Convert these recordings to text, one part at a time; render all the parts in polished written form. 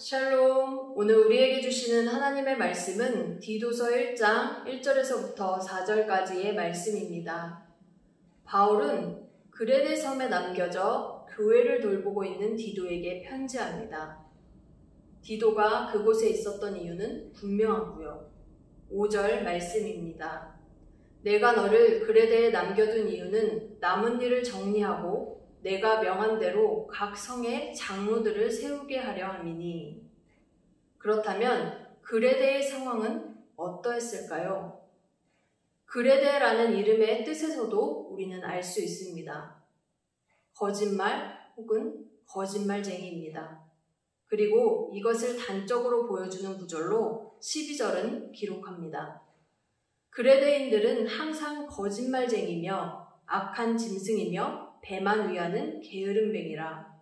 샬롬. 오늘 우리에게 주시는 하나님의 말씀은 디도서 1장 1절에서부터 4절까지의 말씀입니다. 바울은 그레데 섬에 남겨져 교회를 돌보고 있는 디도에게 편지합니다. 디도가 그곳에 있었던 이유는 분명하고요. 5절 말씀입니다. 내가 너를 그레데에 남겨둔 이유는 남은 일을 정리하고 내가 명한 대로 각 성에 장로들을 세우게 하려 함이니. 그렇다면 그레데의 상황은 어떠했을까요? 그레데라는 이름의 뜻에서도 우리는 알 수 있습니다. 거짓말 혹은 거짓말쟁이입니다. 그리고 이것을 단적으로 보여주는 구절로 12절은 기록합니다. 그레데인들은 항상 거짓말쟁이며 악한 짐승이며 배만 위하는 게으름뱅이라.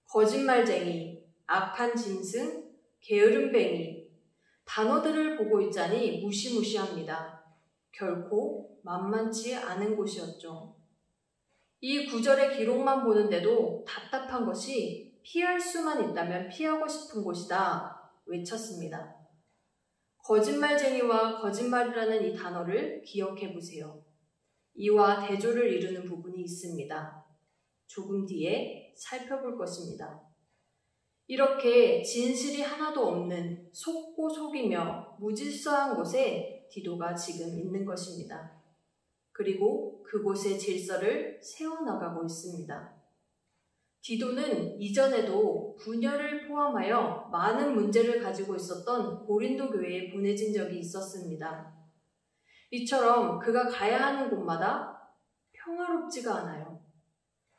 거짓말쟁이, 악한 짐승, 게으름뱅이, 단어들을 보고 있자니 무시무시합니다. 결코 만만치 않은 곳이었죠. 이 구절의 기록만 보는데도 답답한 것이 피할 수만 있다면 피하고 싶은 곳이다 외쳤습니다. 거짓말쟁이와 거짓말이라는 이 단어를 기억해 보세요. 이와 대조를 이루는 부분이 있습니다. 조금 뒤에 살펴볼 것입니다. 이렇게 진실이 하나도 없는 속고 속이며 무질서한 곳에 디도가 지금 있는 것입니다. 그리고 그곳의 질서를 세워나가고 있습니다. 디도는 이전에도 분열을 포함하여 많은 문제를 가지고 있었던 고린도 교회에 보내진 적이 있었습니다. 이처럼 그가 가야 하는 곳마다 평화롭지가 않아요.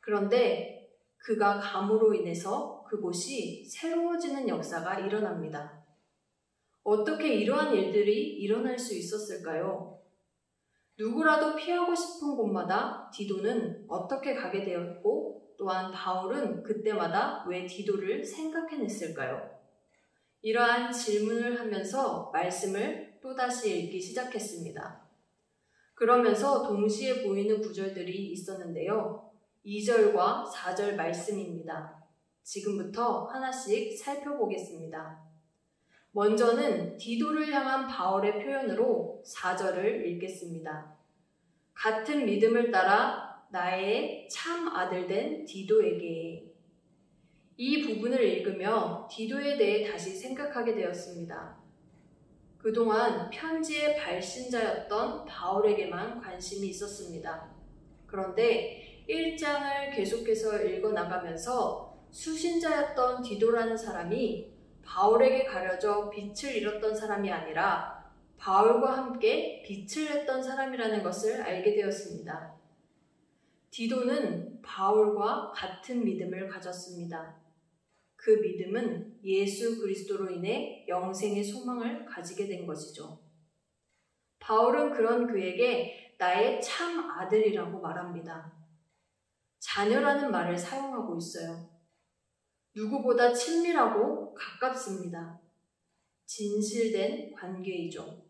그런데 그가 감으로 인해서 그곳이 새로워지는 역사가 일어납니다. 어떻게 이러한 일들이 일어날 수 있었을까요? 누구라도 피하고 싶은 곳마다 디도는 어떻게 가게 되었고 또한 바울은 그때마다 왜 디도를 생각해냈을까요? 이러한 질문을 하면서 말씀을 또다시 읽기 시작했습니다. 그러면서 동시에 보이는 구절들이 있었는데요. 2절과 4절 말씀입니다. 지금부터 하나씩 살펴보겠습니다. 먼저는 디도를 향한 바울의 표현으로 4절을 읽겠습니다. 같은 믿음을 따라 나의 참 아들 된 디도에게. 이 부분을 읽으며 디도에 대해 다시 생각하게 되었습니다. 그동안 편지의 발신자였던 바울에게만 관심이 있었습니다. 그런데 1장을 계속해서 읽어나가면서 수신자였던 디도라는 사람이 바울에게 가려져 빛을 잃었던 사람이 아니라 바울과 함께 빛을 냈던 사람이라는 것을 알게 되었습니다. 디도는 바울과 같은 믿음을 가졌습니다. 그 믿음은 예수 그리스도로 인해 영생의 소망을 가지게 된 것이죠. 바울은 그런 그에게 나의 참 아들이라고 말합니다. 자녀라는 말을 사용하고 있어요. 누구보다 친밀하고 가깝습니다. 진실된 관계이죠.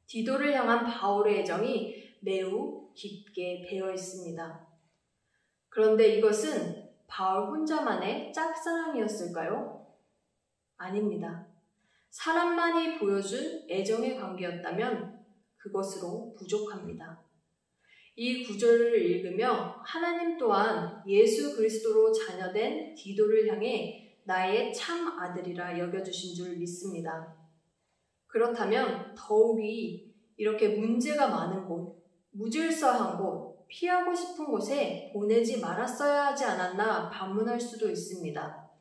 디도를 향한 바울의 애정이 매우 깊게 배어 있습니다. 그런데 이것은 바울 혼자만의 짝사랑이었을까요? 아닙니다. 사람만이 보여준 애정의 관계였다면 그것으로 부족합니다. 이 구절을 읽으며 하나님 또한 예수 그리스도로 자녀된 디도를 향해 나의 참 아들이라 여겨주신 줄 믿습니다. 그렇다면 더욱이 이렇게 문제가 많은 곳, 무질서한 곳, 피하고 싶은 곳에 보내지 말았어야 하지 않았나 반문할 수도 있습니다.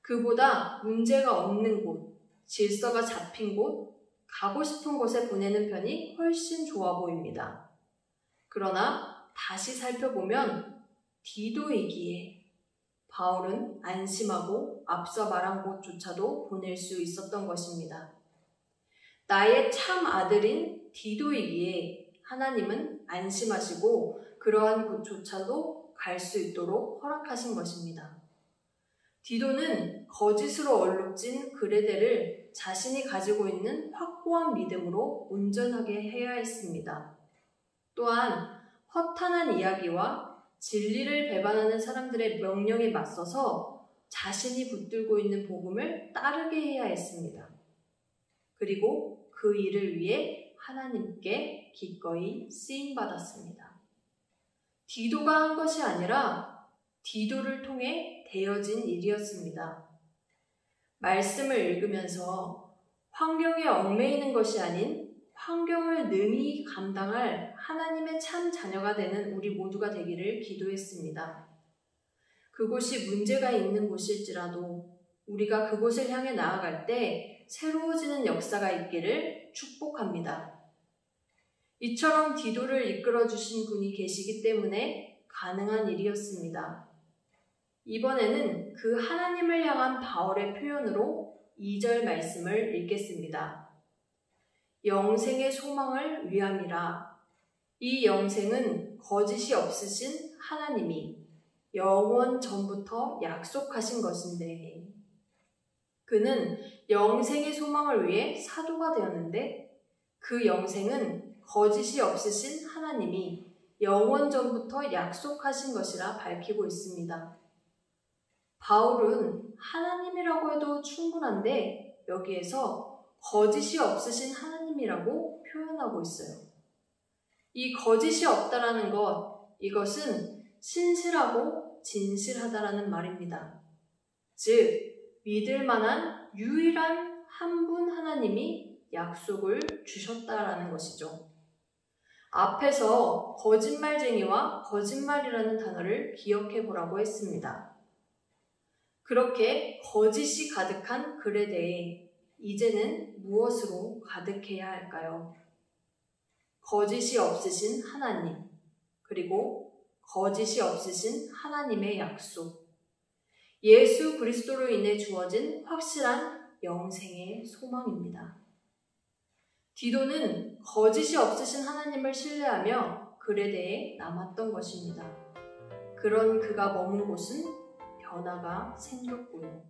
그보다 문제가 없는 곳, 질서가 잡힌 곳, 가고 싶은 곳에 보내는 편이 훨씬 좋아 보입니다. 그러나 다시 살펴보면 디도이기에 바울은 안심하고 앞서 말한 곳조차도 보낼 수 있었던 것입니다. 나의 참 아들인 디도이기에 하나님은 안심하시고 그러한 곳조차도 갈 수 있도록 허락하신 것입니다. 디도는 거짓으로 얼룩진 그레데를 자신이 가지고 있는 확고한 믿음으로 온전하게 해야 했습니다. 또한 허탄한 이야기와 진리를 배반하는 사람들의 명령에 맞서서 자신이 붙들고 있는 복음을 따르게 해야 했습니다. 그리고 그 일을 위해 하나님께 기꺼이 쓰임받았습니다. 디도가 한 것이 아니라 디도를 통해 되어진 일이었습니다. 말씀을 읽으면서 환경에 얽매이는 것이 아닌 환경을 능히 감당할 하나님의 참 자녀가 되는 우리 모두가 되기를 기도했습니다. 그곳이 문제가 있는 곳일지라도 우리가 그곳을 향해 나아갈 때 새로워지는 역사가 있기를 축복합니다. 이처럼 디도를 이끌어 주신 분이 계시기 때문에 가능한 일이었습니다. 이번에는 그 하나님을 향한 바울의 표현으로 2절 말씀을 읽겠습니다. 영생의 소망을 위함이라. 이 영생은 거짓이 없으신 하나님이 영원 전부터 약속하신 것인데, 그는 영생의 소망을 위해 사도가 되었는데 그 영생은 거짓이 없으신 하나님이 영원 전부터 약속하신 것이라 밝히고 있습니다. 바울은 하나님이라고 해도 충분한데 여기에서 거짓이 없으신 하나님이라고 표현하고 있어요. 이 거짓이 없다라는 것, 이것은 신실하고 진실하다라는 말입니다. 즉, 믿을 만한 유일한 한 분 하나님이 약속을 주셨다라는 것이죠. 앞에서 거짓말쟁이와 거짓말이라는 단어를 기억해 보라고 했습니다. 그렇게 거짓이 가득한 글에 대해 이제는 무엇으로 가득해야 할까요? 거짓이 없으신 하나님, 그리고 거짓이 없으신 하나님의 약속, 예수 그리스도로 인해 주어진 확실한 영생의 소망입니다. 디도는 거짓이 없으신 하나님을 신뢰하며 글에 대해 남았던 것입니다. 그런 그가 머문 곳은 변화가 생겼고요.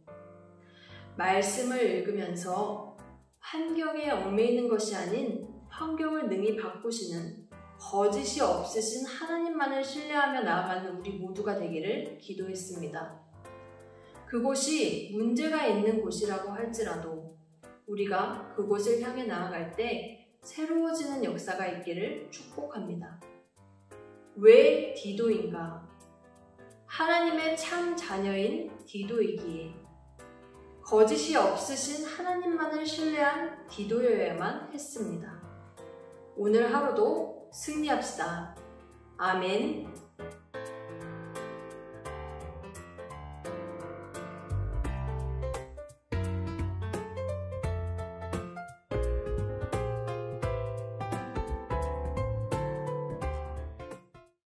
말씀을 읽으면서 환경에 얽매이는 것이 아닌 환경을 능히 바꾸시는 거짓이 없으신 하나님만을 신뢰하며 나아가는 우리 모두가 되기를 기도했습니다. 그곳이 문제가 있는 곳이라고 할지라도 우리가 그곳을 향해 나아갈 때 새로워지는 역사가 있기를 축복합니다. 왜 디도인가? 하나님의 참 자녀인 디도이기에 거짓이 없으신 하나님만을 신뢰한 디도여야만 했습니다. 오늘 하루도 승리합시다. 아멘.